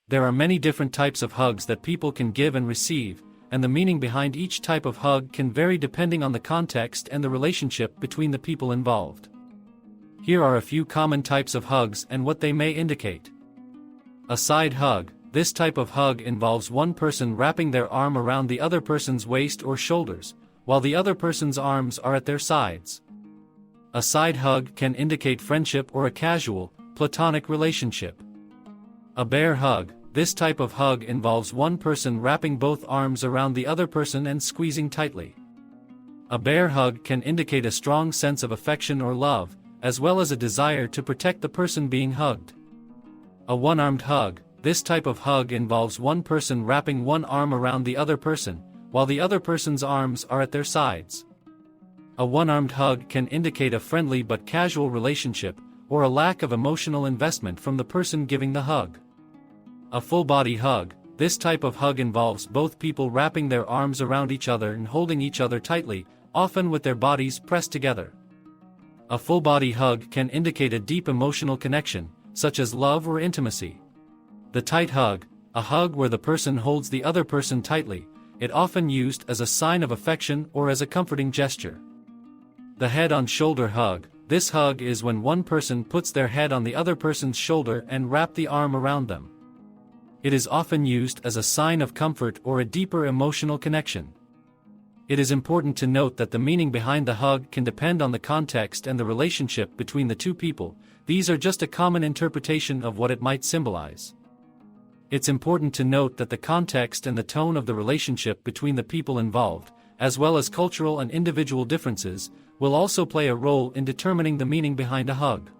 There are many different types of hugs that people can give and receive, and the meaning behind each type of hug can vary depending on the context and the relationship between the people involved. Here are a few common types of hugs and what they may indicate. A side hug. This type of hug involves one person wrapping their arm around the other person's waist or shoulders, while the other person's arms are at their sides. A side hug can indicate friendship or a casual, platonic relationship. A bear hug. This type of hug involves one person wrapping both arms around the other person and squeezing tightly. A bear hug can indicate a strong sense of affection or love, as well as a desire to protect the person being hugged. A one-armed hug. This type of hug involves one person wrapping one arm around the other person, while the other person's arms are at their sides. A one-armed hug can indicate a friendly but casual relationship, or a lack of emotional investment from the person giving the hug. A full-body hug. This type of hug involves both people wrapping their arms around each other and holding each other tightly, often with their bodies pressed together. A full-body hug can indicate a deep emotional connection, such as love or intimacy. The tight hug. A hug where the person holds the other person tightly, it often used as a sign of affection or as a comforting gesture. The head-on-shoulder hug. This hug is when one person puts their head on the other person's shoulder and wrap the arm around them. It is often used as a sign of comfort or a deeper emotional connection. It is important to note that the meaning behind the hug can depend on the context and the relationship between the two people. These are just a common interpretation of what it might symbolize. It's important to note that the context and the tone of the relationship between the people involved, as well as cultural and individual differences, will also play a role in determining the meaning behind a hug.